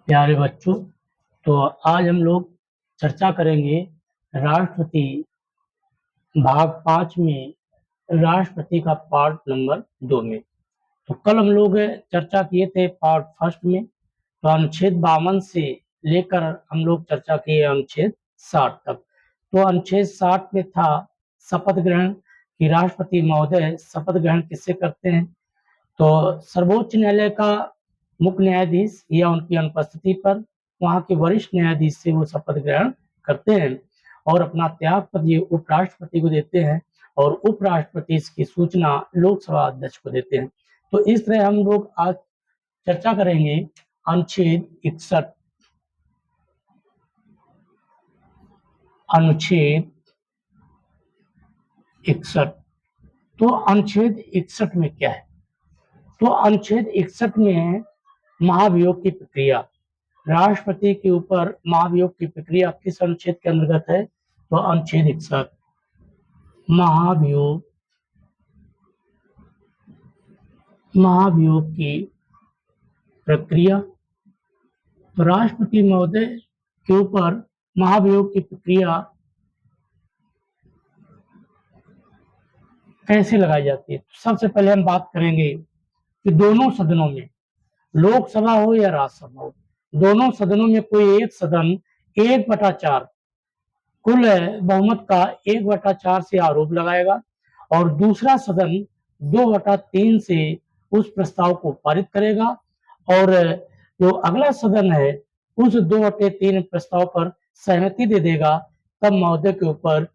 प्यारे बच्चों, तो आज हम लोग चर्चा करेंगे राष्ट्रपति भाग 5 में राष्ट्रपति का पार्ट नंबर 2 में। तो कल हम लोग चर्चा किए थे पार्ट फर्स्ट में, तो अनुच्छेद 52 से लेकर हम लोग चर्चा किए अनुच्छेद 60 तक। तो अनुच्छेद 60 में था शपथ ग्रहण कि राष्ट्रपति महोदय शपथ ग्रहण किससे करते हैं। तो सर्वोच्च न्यायालय का मुख्य न्यायाधीश या उनकी अनुपस्थिति पर वहां के वरिष्ठ न्यायाधीश से वो शपथ ग्रहण करते हैं और अपना त्याग पत्र उपराष्ट्रपति को देते हैं और उपराष्ट्रपति इसकी सूचना लोकसभा अध्यक्ष को देते हैं। तो इस तरह हम लोग आज चर्चा करेंगे अनुच्छेद 61। अनुच्छेद 61। तो अनुच्छेद 61 में क्या है? तो अनुच्छेद 61 में महाभियोग की प्रक्रिया, राष्ट्रपति के ऊपर महाभियोग की प्रक्रिया किस अनुच्छेद के अंतर्गत है? तो अनुच्छेद 61 महाभियोग की प्रक्रिया। तो राष्ट्रपति महोदय के ऊपर महाभियोग की प्रक्रिया कैसे लगाई जाती है? तो सबसे पहले हम बात करेंगे कि दोनों सदनों में, लोकसभा हो या राज्यसभा हो, दोनों सदनों में कोई एक सदन 1/4 कुल बहुमत का 1/4 से आरोप लगाएगा और दूसरा सदन 2/3 से उस प्रस्ताव को पारित करेगा और जो अगला सदन है उस 2/3 प्रस्ताव पर सहमति दे देगा। तब महोदय के ऊपर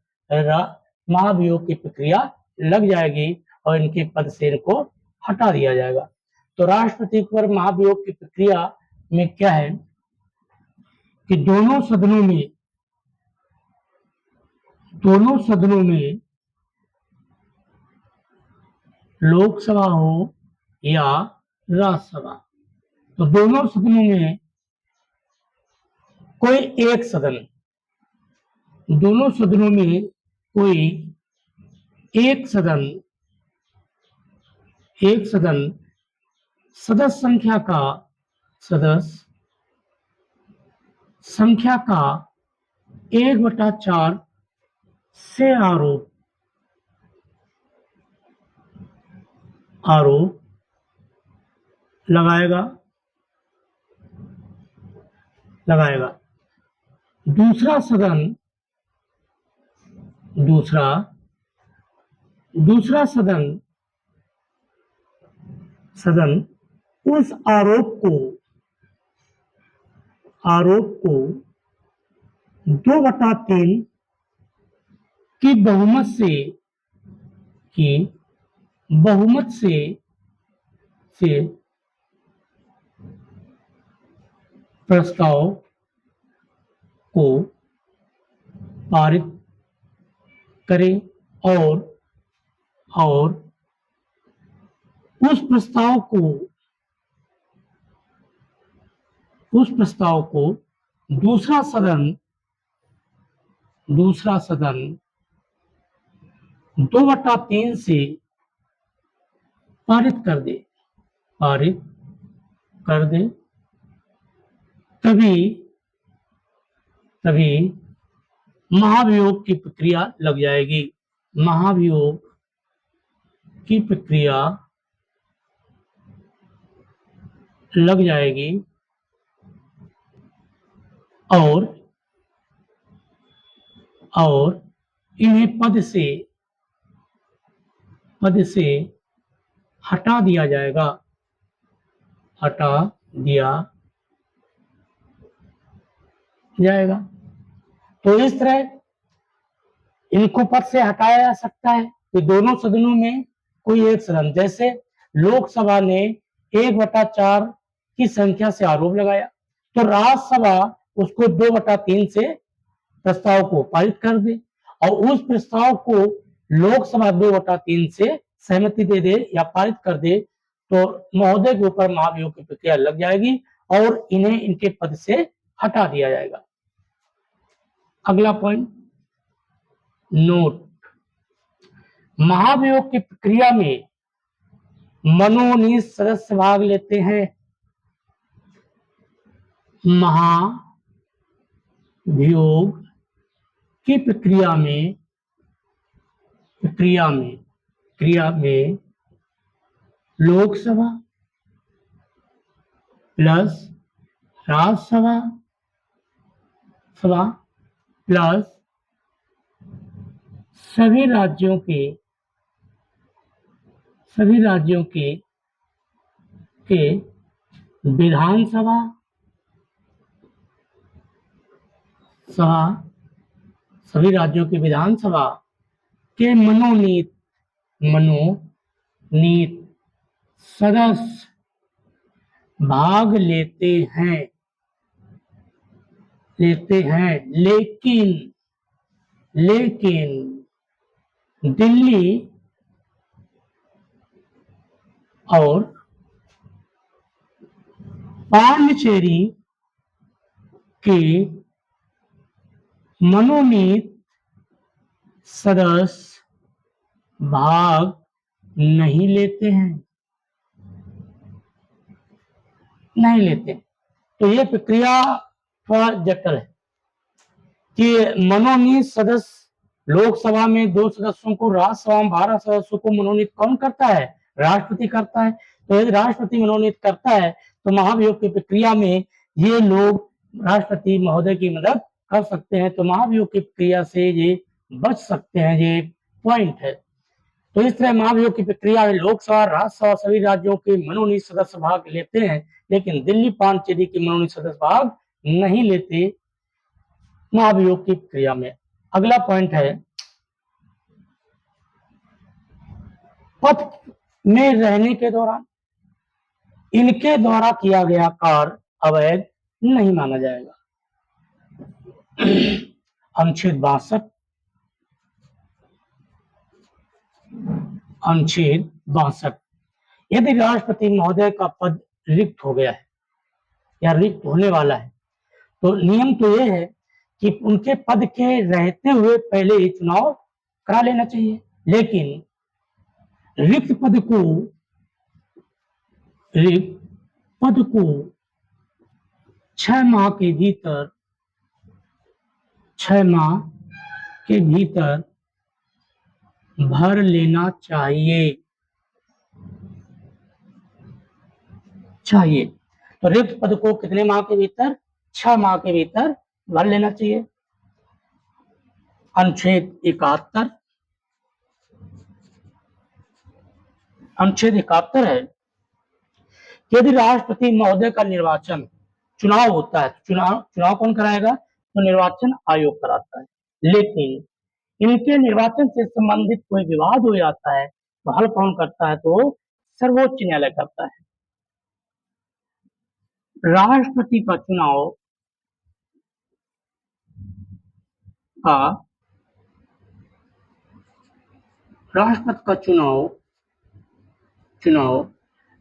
महाभियोग की प्रक्रिया लग जाएगी और इनके पद से इनको हटा दिया जाएगा। तो राष्ट्रपति पर महाभियोग की प्रक्रिया में क्या है कि दोनों सदनों में लोकसभा हो या राज्यसभा, तो दोनों सदनों में कोई एक सदन, दोनों सदनों में कोई एक सदन सदस्य संख्या का 1/4 से आरोप लगाएगा। दूसरा सदन उस आरोप को 2/3 की बहुमत से प्रस्ताव को पारित करे और उस प्रस्ताव को दूसरा सदन 2/3 से पारित कर दे, तभी महाभियोग की प्रक्रिया लग जाएगी। महाभियोग की प्रक्रिया लग जाएगी और इन्हें पद से हटा दिया जाएगा। तो इस तरह इनको पद से हटाया जा सकता है कि दोनों सदनों में कोई एक सदन, जैसे लोकसभा ने 1/4 की संख्या से आरोप लगाया तो राज्यसभा उसको 2/3 से प्रस्ताव को पारित कर दे और उस प्रस्ताव को लोकसभा 2/3 से सहमति दे दे या पारित कर दे, तो महोदय के ऊपर महाभियोग की प्रक्रिया लग जाएगी और इन्हें इनके पद से हटा दिया जाएगा। अगला पॉइंट, नोट, महाभियोग की प्रक्रिया में मनोनीत सदस्य भाग लेते हैं। महाभियोग की क्रिया में लोकसभा प्लस राज्यसभा प्लस सभी राज्यों के विधानसभा सभी राज्यों की विधानसभा के मनोनीत सदस्य भाग लेते हैं, लेकिन दिल्ली और पांडिचेरी के मनोनीत सदस्य भाग नहीं लेते। तो ये प्रक्रिया थोड़ा जटिल है कि मनोनीत सदस्य लोकसभा में 2 सदस्यों को, राज्यसभा में 12 सदस्यों को मनोनीत कौन करता है? राष्ट्रपति करता है। तो यदि राष्ट्रपति मनोनीत करता है तो महाभियोग की प्रक्रिया में ये लोग राष्ट्रपति महोदय की मदद कर सकते हैं। तो महाभियोग की प्रक्रिया से ये बच सकते हैं, ये पॉइंट है। तो इस तरह महाभियोग की प्रक्रिया में लोकसभा, राज्यसभा सभी राज्यों के मनोनीत सदस्य भाग लेते हैं, लेकिन दिल्ली पांडिचेरी के मनोनीत सदस्य भाग नहीं लेते महाभियोग की प्रक्रिया में। अगला पॉइंट है, पद में रहने के दौरान इनके द्वारा किया गया कार्य अवैध नहीं माना जाएगा। अनुच्छेद 62 यदि राष्ट्रपति महोदय का पद रिक्त हो गया है या रिक्त होने वाला है तो नियम तो यह है कि उनके पद के रहते हुए पहले ही चुनाव करा लेना चाहिए, लेकिन रिक्त पद को 6 माह के भीतर भर लेना चाहिए। तो रिक्त पद को कितने माह के भीतर? 6 माह के भीतर भर लेना चाहिए। अनुच्छेद 71 है, यदि राष्ट्रपति महोदय का निर्वाचन चुनाव होता है, चुनाव कौन कराएगा? तो निर्वाचन आयोग कराता है, लेकिन इनके निर्वाचन से संबंधित कोई विवाद हो जाता है तो हल कौन करता है? तो सर्वोच्च न्यायालय करता है। राष्ट्रपति का चुनाव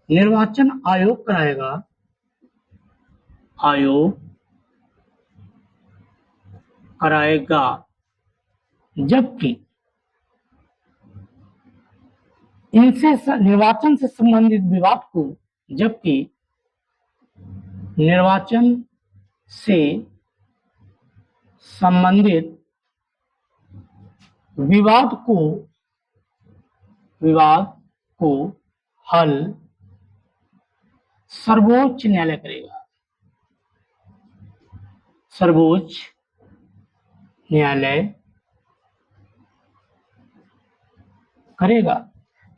निर्वाचन आयोग कराएगा, जबकि निर्वाचन से संबंधित विवाद को हल सर्वोच्च न्यायालय करेगा। सर्वोच्च न्यायालय करेगा।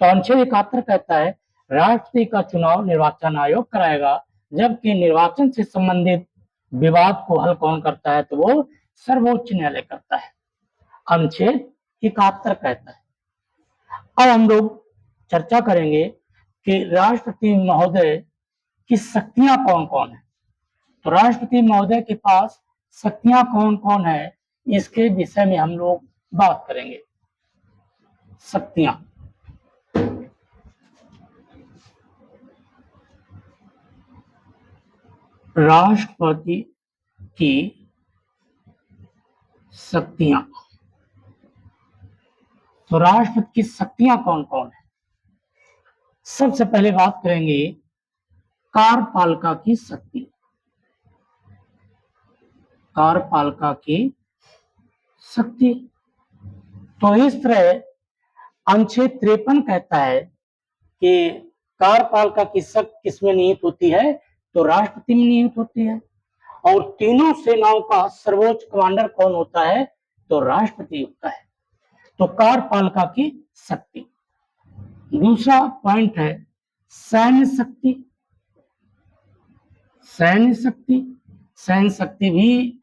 तो अनुच्छेद 71 कहता है राष्ट्रपति का चुनाव निर्वाचन आयोग कराएगा, जबकि निर्वाचन से संबंधित विवाद को हल कौन करता है? तो वो सर्वोच्च न्यायालय करता है। अनुच्छेद 71 कहता है। अब हम लोग चर्चा करेंगे कि राष्ट्रपति महोदय की शक्तियां कौन कौन है। तो राष्ट्रपति महोदय के पास शक्तियां कौन कौन है, इसके विषय में हम लोग बात करेंगे। शक्तियां, राष्ट्रपति की शक्तियां। तो राष्ट्रपति की शक्तियां कौन कौन है? सबसे पहले बात करेंगे कार्यपालिका की शक्ति। कार्यपालिका की शक्ति। तो इस तरह अनुच्छेद 53 कहता है कि कार्यपालिका की शक्ति किसमें निहित होती है, तो राष्ट्रपति में निहित होती है। और तीनों सेनाओं का सर्वोच्च कमांडर कौन होता है, तो राष्ट्रपति होता है। तो कार्यपालिका की शक्ति। दूसरा पॉइंट है सैन्य शक्ति। सैन्य शक्ति, सैन्य शक्ति भी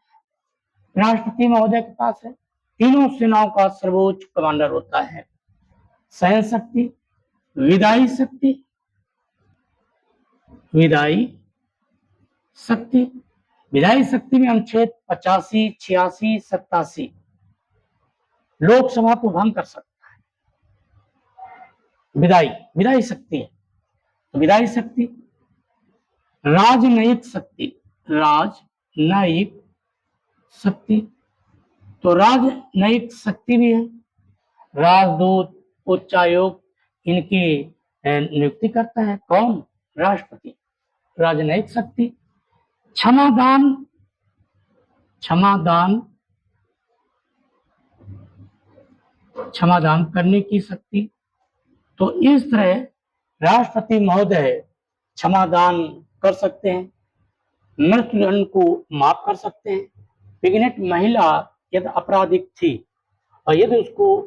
राष्ट्रपति महोदय के पास है। तीनों सेनाओं का सर्वोच्च कमांडर होता है सैन्य शक्ति। विधायी शक्ति, विधायी शक्ति, विधायी शक्ति में अनुच्छेद 85, 86, 87 लोकसभा को भंग कर सकता है। विधायी शक्ति है। तो विधायी शक्ति। राजनयिक शक्ति, राजनयिक शक्ति, तो राजनयिक शक्ति भी है। राजदूत, उच्चायोग इनकी नियुक्ति करता है कौन, राष्ट्रपति। राजनयिक शक्ति। क्षमादान, क्षमादान, क्षमादान करने की शक्ति। तो इस तरह राष्ट्रपति महोदय क्षमादान कर सकते हैं, मृत्युदंड को माफ कर सकते हैं। प्रेग्नेंट महिला यदि अपराधिक थी और यदि उसको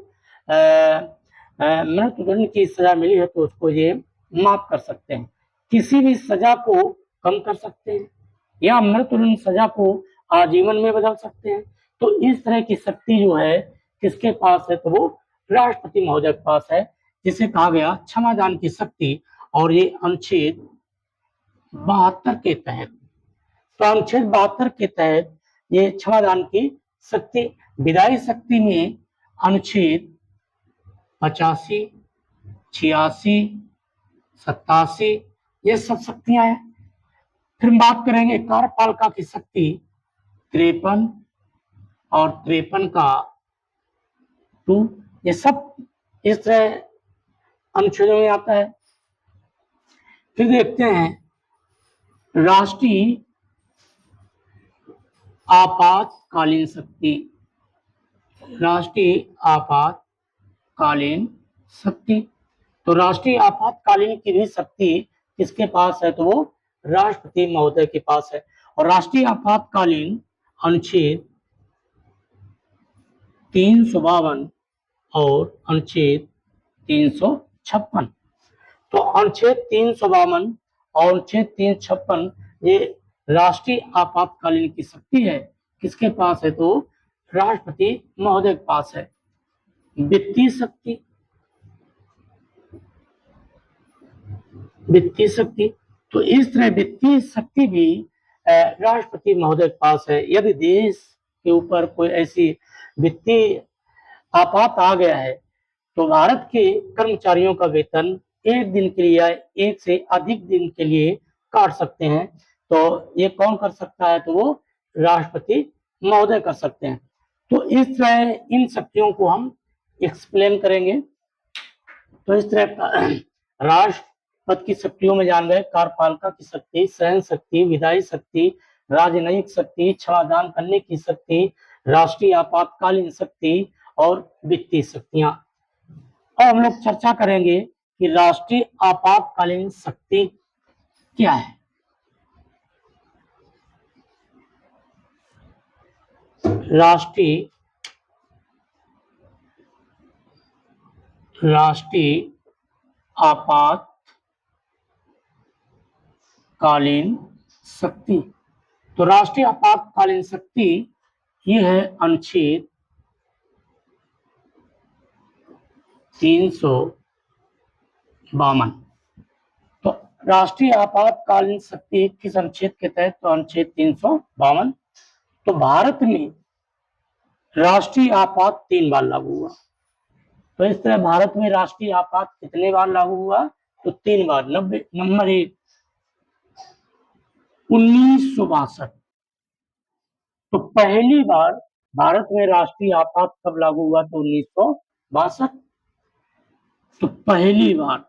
मृत्युदंड की सजा मिली है तो उसको ये माफ कर सकते हैं। किसी भी सजा को कम कर सकते हैं या मृत्युदंड सजा को आजीवन में बदल सकते हैं। तो इस तरह की शक्ति जो है किसके पास है, तो वो राष्ट्रपति महोदय के पास है, जिसे कहा गया क्षमादान की शक्ति। और ये अनुच्छेद 72 के तहत, तो अनुच्छेद 72 के तहत ये क्षमादान की शक्ति। विधायी शक्ति में अनुच्छेद 85, 86, 87 ये सब शक्तियां हैं। फिर हम बात करेंगे कार्यपालिका की शक्ति 53 और 53 का 2, ये सब इस तरह अनुच्छेदों में आता है। फिर देखते हैं राष्ट्रीय आपातकालीन शक्ति। राष्ट्रीय आपातकालीन शक्ति, तो राष्ट्रीय आपातकालीन की भी शक्ति किसके पास है, तो वो राष्ट्रपति महोदय के पास है। और राष्ट्रीय आपातकालीन अनुच्छेद 352 और अनुच्छेद 356। तो अनुच्छेद 352 और अनुच्छेद 356 ये राष्ट्रीय आपातकालीन की शक्ति है, किसके पास है, तो राष्ट्रपति महोदय के पास है। वित्तीय शक्ति, वित्तीय शक्ति, तो इस तरह वित्तीय शक्ति भी राष्ट्रपति महोदय के पास है। यदि देश के ऊपर कोई ऐसी वित्तीय आपात आ गया है तो भारत के कर्मचारियों का वेतन एक दिन के लिए या एक से अधिक दिन के लिए काट सकते हैं। तो ये कौन कर सकता है, तो वो राष्ट्रपति महोदय कर सकते हैं। तो इस तरह इन शक्तियों को हम एक्सप्लेन करेंगे। तो इस तरह राष्ट्रपति की शक्तियों में जान गए कार्यपालिका की शक्ति, सैन्य शक्ति, विधायी शक्ति, राजनयिक शक्ति, क्षमादान करने की शक्ति, राष्ट्रीय आपातकालीन शक्ति और वित्तीय शक्तियां। अब हम लोग चर्चा करेंगे कि राष्ट्रीय आपातकालीन शक्ति क्या है। राष्ट्रीय आपातकालीन शक्ति, तो राष्ट्रीय आपातकालीन शक्ति ये है अनुच्छेद 352। तो राष्ट्रीय आपातकालीन शक्ति किस अनुच्छेद के तहत, तो अनुच्छेद 352। तो भारत में राष्ट्रीय आपात 3 बार लागू हुआ। तो इस तरह भारत में राष्ट्रीय आपात कितने बार लागू हुआ, तो 3 बार। नंबर 1 1962। तो पहली बार भारत में राष्ट्रीय आपात कब लागू हुआ, तो 1962। तो पहली बार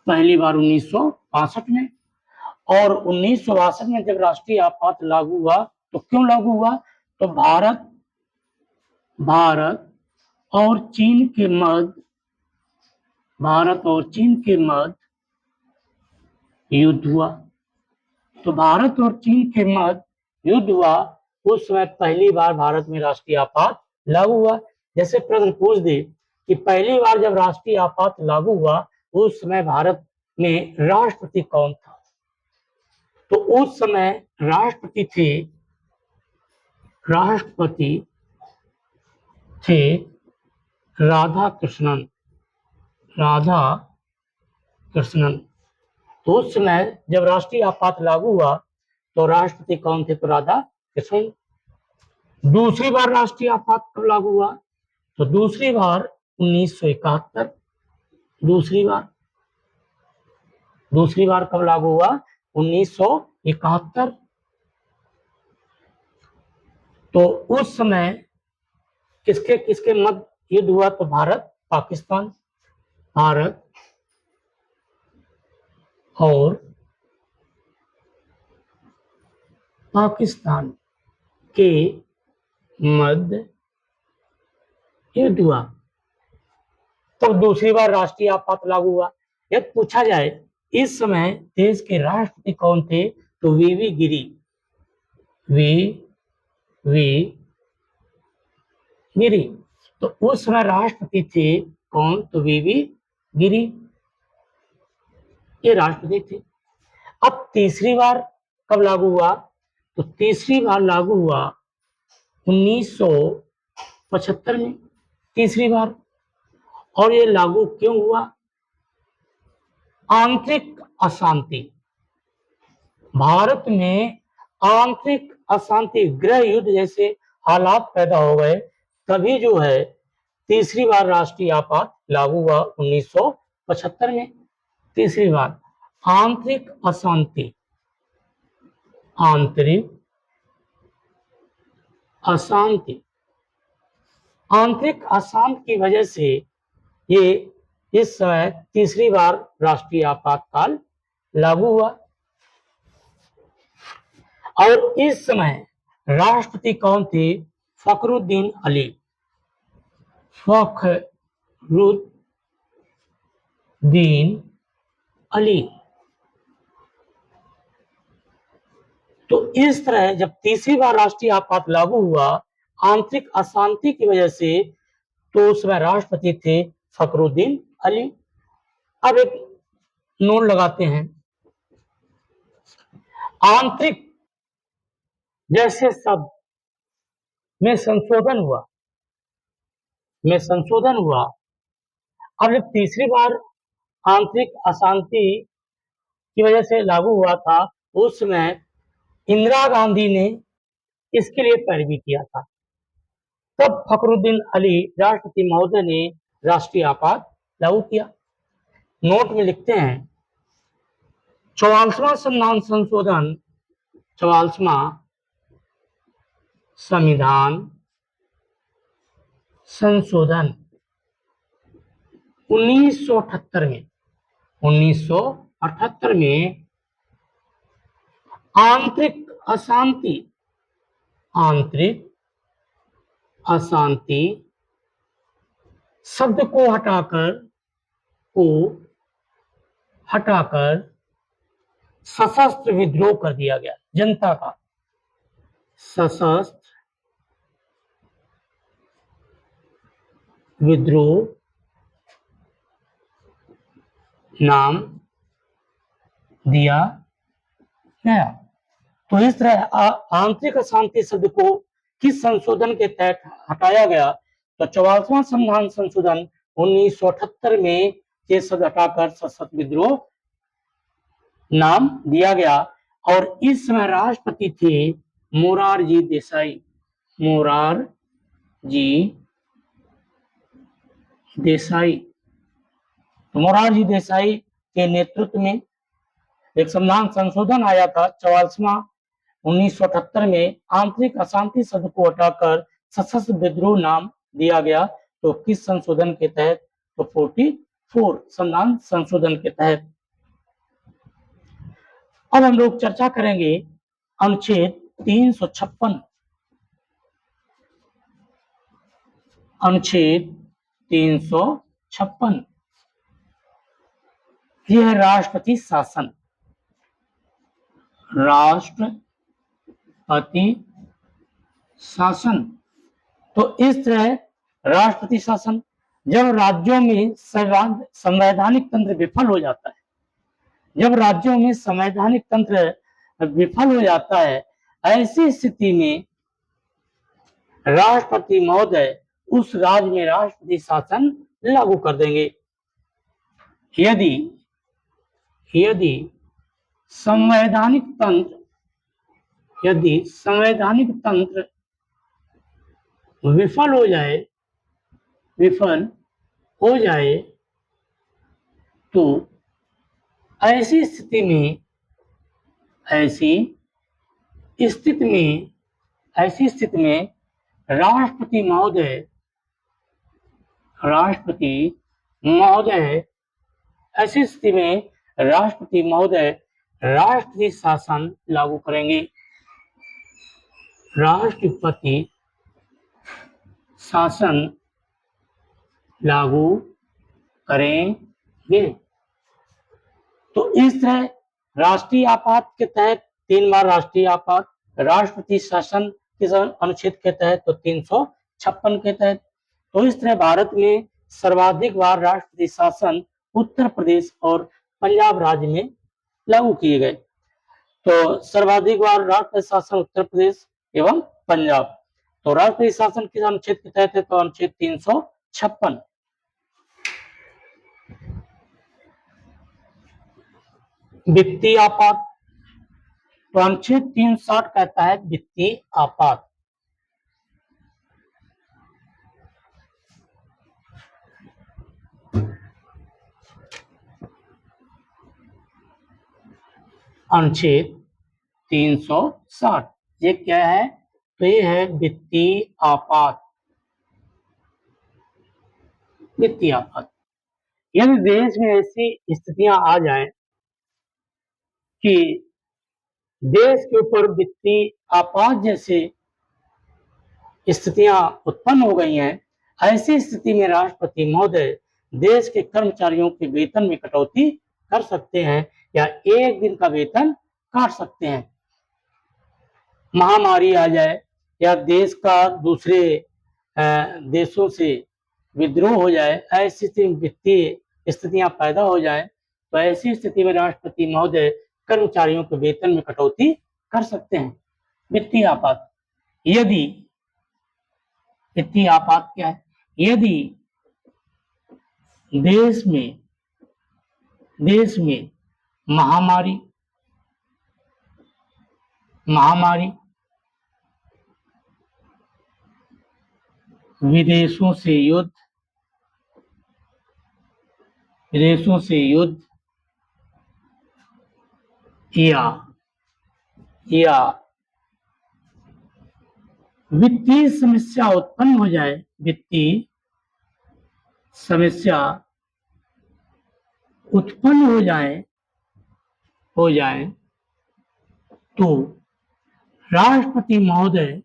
1962 में। और 1962 में जब राष्ट्रीय आपात लागू हुआ तो क्यों लागू हुआ? तो भारत और चीन के मध्य युद्ध हुआ। तो भारत और चीन के मध्य युद्ध हुआ, उस समय पहली बार भारत में राष्ट्रीय आपात लागू हुआ। जैसे प्रश्न पूछ दे कि पहली बार जब राष्ट्रीय आपात लागू हुआ उस समय भारत में राष्ट्रपति कौन था? तो उस समय राष्ट्रपति थे राधा कृष्णन। तो उस समय जब राष्ट्रीय आपात लागू हुआ तो राष्ट्रपति कौन थे? तो राधा कृष्णन। दूसरी बार राष्ट्रीय आपात कब लागू हुआ? तो दूसरी बार 1971। दूसरी बार कब लागू हुआ? 1971। तो उस समय किसके किसके मध्य युद्ध हुआ? तो भारत और पाकिस्तान के मध्य युद्ध हुआ। तब दूसरी बार राष्ट्रीय आपात लागू हुआ। यदि पूछा जाए इस समय देश के राष्ट्रपति कौन थे? तो वीवी गिरी। तो उस समय राष्ट्रपति थे कौन? तो वीवी गिरी, ये राष्ट्रपति थे। अब तीसरी बार कब लागू हुआ? तो तीसरी बार लागू हुआ 1975 में, तीसरी बार। और ये लागू क्यों हुआ? आंतरिक अशांति, भारत में आंतरिक अशांति, गृह युद्ध जैसे हालात पैदा हो गए, तभी जो है तीसरी बार राष्ट्रीय आपात लागू हुआ 1975 में। तीसरी बार आंतरिक अशांति की वजह से ये इस समय तीसरी बार राष्ट्रीय आपातकाल लागू हुआ। और इस समय राष्ट्रपति कौन थे? फखरुद्दीन अली। तो इस तरह जब तीसरी बार राष्ट्रीय आपात लागू हुआ आंतरिक अशांति की वजह से, तो उस समय राष्ट्रपति थे फखरुद्दीन अली। अब एक नोट लगाते हैं, आंतरिक जैसे शब्द में संशोधन हुआ। अब जब तीसरी बार आंतरिक अशांति की वजह से लागू हुआ था उस समय इंदिरा गांधी ने इसके लिए पैरवी किया था। तब फखरुद्दीन अली राष्ट्रपति महोदय ने राष्ट्रीय आपात लागू किया। नोट में लिखते हैं 44वां संविधान संशोधन 1978 में आंतरिक अशांति शब्द को हटाकर सशस्त्र विद्रोह कर दिया गया। जनता का सशस्त्र विद्रोह नाम दिया गया। तो इस तरह आंतरिक अशांति शब्द को किस संशोधन के तहत हटाया गया? तो 44वां संविधान संशोधन 1978 में ये शब्द हटाकर सशस्त्र विद्रोह नाम दिया गया। और इस समय राष्ट्रपति थे मोरारजी देसाई के नेतृत्व में एक संविधान संशोधन आया था 44वां 1978 में। आंतरिक अशांति शब्द को हटाकर सशस्त्र विद्रोह नाम दिया गया। तो किस संशोधन के तहत? तो 44 संविधान संशोधन के तहत। अब हम लोग चर्चा करेंगे अनुच्छेद 356। अनुच्छेद 356 यह है राष्ट्रपति शासन। राष्ट्रपति शासन। तो इस तरह राष्ट्रपति शासन, जब राज्यों में संवैधानिक तंत्र विफल हो जाता है, जब राज्यों में संवैधानिक तंत्र विफल हो जाता है, ऐसी स्थिति में राष्ट्रपति महोदय उस राज्य में राष्ट्रपति शासन लागू कर देंगे। यदि यदि संवैधानिक तंत्र विफल हो जाए तो ऐसी स्थिति में राष्ट्रपति महोदय ऐसी स्थिति में राष्ट्रपति महोदय राष्ट्रपति शासन लागू करेंगे। राष्ट्रपति शासन लागू करेंगे। तो इस तरह राष्ट्रीय आपात के तहत 3 बार राष्ट्रीय आपात, राष्ट्रपति शासन किस अनुच्छेद के तहत, तो 356 के तहत। तो इस तरह भारत में सर्वाधिक बार राष्ट्रपति शासन उत्तर प्रदेश और पंजाब राज्य में लागू किए गए। तो सर्वाधिक बार राष्ट्रपति शासन उत्तर प्रदेश एवं पंजाब। तो राष्ट्रपति शासन किस अनुच्छेद के तहत है, तो अनुच्छेद 356। वित्तीय आपात, तो अनुच्छेद 360 कहता है वित्तीय आपात। अनुच्छेद 360 ये क्या है, तो ये है वित्तीय आपात। वित्तीय आपात यदि देश में ऐसी स्थितियां आ जाएं कि देश के ऊपर वित्तीय आपात जैसे स्थितियां उत्पन्न हो गई हैं, ऐसी स्थिति में राष्ट्रपति महोदय देश के कर्मचारियों के वेतन में कटौती कर सकते हैं या 1 दिन का वेतन काट सकते हैं। महामारी आ जाए या देश का दूसरे देशों से विद्रोह हो जाए, ऐसी वित्तीय स्थितियां पैदा हो जाए, तो ऐसी स्थिति में राष्ट्रपति महोदय कर्मचारियों के वेतन में कटौती कर सकते हैं। वित्तीय आपात वित्तीय आपात क्या है, यदि देश में महामारी, विदेशों से युद्ध या वित्तीय समस्या उत्पन्न हो जाए, हो जाए तो राष्ट्रपति महोदय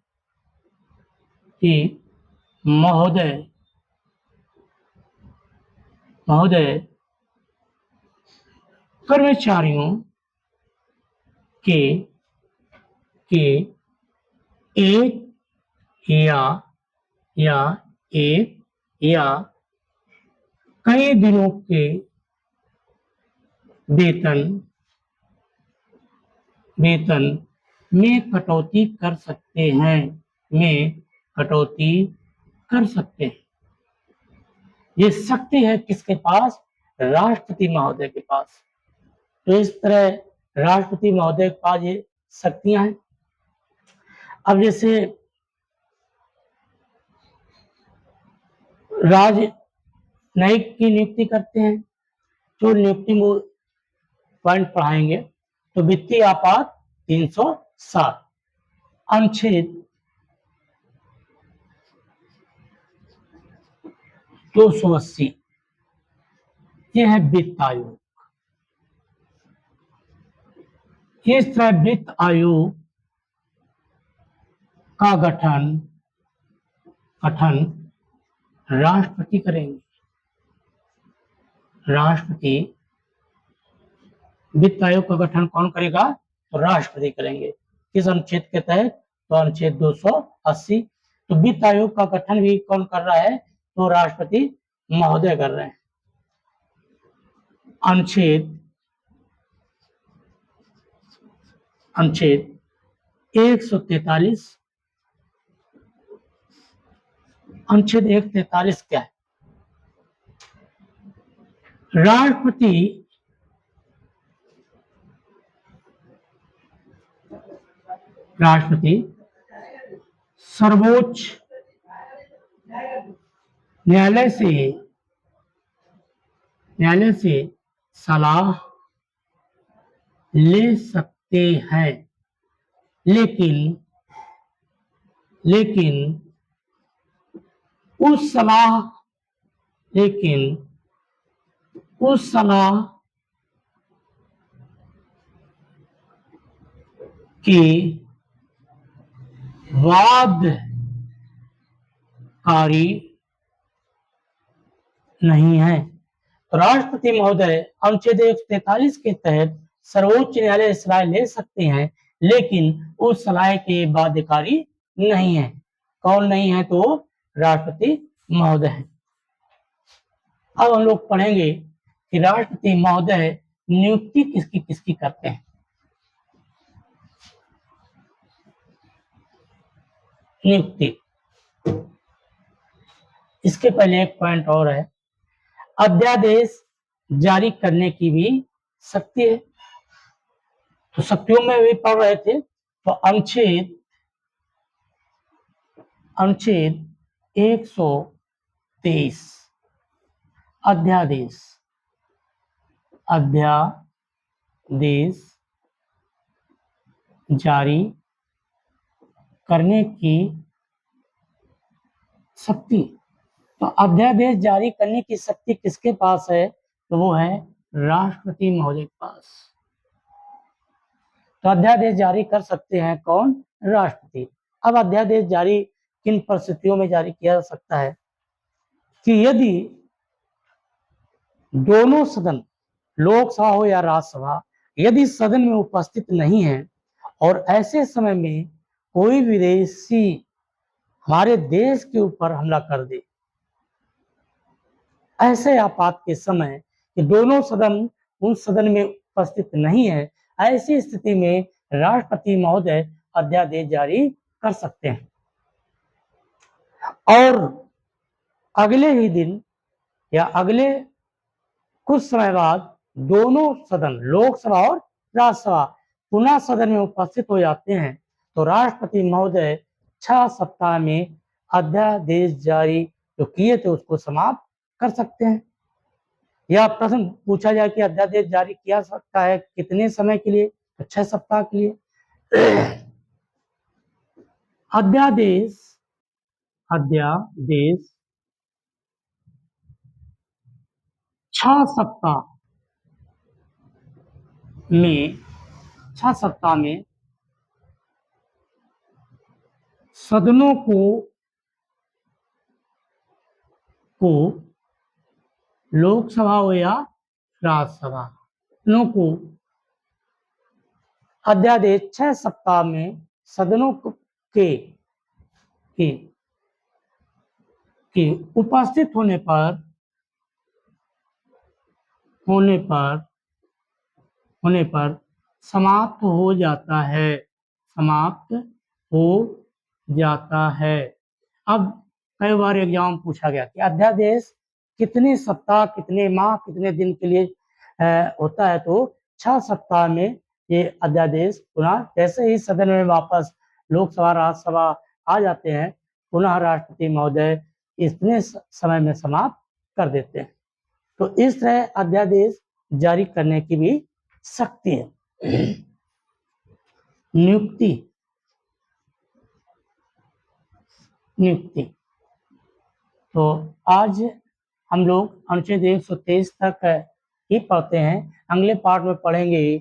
कर्मचारियों के एक या कई दिनों के वेतन में कटौती कर सकते हैं। ये शक्ति है किसके पास, राष्ट्रपति महोदय के पास। तो इस तरह राष्ट्रपति महोदय के पास ये शक्तियां हैं। अब राजनयिक की नियुक्ति करते हैं, जो नियुक्ति पॉइंट पढ़ाएंगे। तो वित्तीय आपात 360, अनुच्छेद 280 ये है वित्त आयोग। इस तरह वित्त आयोग का गठन गठन राष्ट्रपति करेंगे। राष्ट्रपति वित्त आयोग का गठन कौन करेगा? तो राष्ट्रपति करेंगे। किस अनुच्छेद के तहत? तो अनुच्छेद 280। तो वित्त आयोग का गठन भी कौन कर रहा है? तो राष्ट्रपति महोदय कर रहे हैं। अनुच्छेद 143। अनुच्छेद 143 क्या है? राष्ट्रपति सर्वोच्च न्यायालय से सलाह ले सकते हैं, लेकिन उस सलाह की बाध्यकारी नहीं है। तो राष्ट्रपति महोदय अनुच्छेद 143 के तहत सर्वोच्च न्यायालय सलाह ले सकते हैं, लेकिन उस सलाह के बाध्यकारी नहीं है। कौन नहीं है? तो राष्ट्रपति महोदय है। अब हम लोग पढ़ेंगे कि राष्ट्रपति महोदय नियुक्ति किसकी करते हैं। नियुक्ति, इसके पहले एक पॉइंट और है, अध्यादेश जारी करने की भी शक्ति है। तो शक्तियों में भी पढ़ रहे थे। तो अनुच्छेद 123 अध्यादेश जारी करने की शक्ति। तो अध्यादेश जारी करने की शक्ति किसके पास है? तो वो है राष्ट्रपति महोदय के पास। तो अध्यादेश जारी कर सकते हैं कौन? राष्ट्रपति। अब अध्यादेश जारी किन परिस्थितियों में जारी किया जा सकता है? कि यदि दोनों सदन, लोकसभा हो या राज्यसभा, यदि सदन में उपस्थित नहीं है और ऐसे समय में कोई विदेशी हमारे देश के ऊपर हमला कर दे, ऐसे आपात के समय कि दोनों सदन उस सदन में उपस्थित नहीं है, ऐसी स्थिति में राष्ट्रपति महोदय अध्यादेश जारी कर सकते हैं। और अगले ही दिन या अगले कुछ समय बाद दोनों सदन, लोकसभा और राज्यसभा, पुनः सदन में उपस्थित हो जाते हैं, तो राष्ट्रपति महोदय 6 सप्ताह में अध्यादेश जारी जो किए थे उसको समाप्त कर सकते हैं। या प्रश्न पूछा जाए कि अध्यादेश जारी किया सकता है कितने समय के लिए? तो 6 सप्ताह के लिए। अध्यादेश 6 सप्ताह में सदनों को लोकसभा हो या राज्यसभा, सदनों को अध्यादेश 6 सप्ताह में सदनों के उपस्थित होने पर समाप्त हो जाता है। अब कई बार एग्जाम पूछा गया कि अध्यादेश कितने सप्ताह, कितने माह, कितने दिन के लिए होता है? तो 6 सप्ताह में ये अध्यादेश पुनः, जैसे ही सदन में वापस लोकसभा राज्यसभा आ जाते हैं, पुनः राष्ट्रपति महोदय इतने समय में समाप्त कर देते हैं। तो इस तरह अध्यादेश जारी करने की भी शक्ति है। नियुक्ति तो आज हम लोग अनुच्छेद 123 तक ही पढ़ते हैं। अगले पार्ट में पढ़ेंगे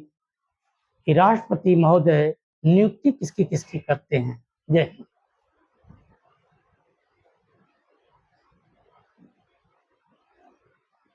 कि राष्ट्रपति महोदय नियुक्ति किसकी किसकी करते हैं। जय हिंद।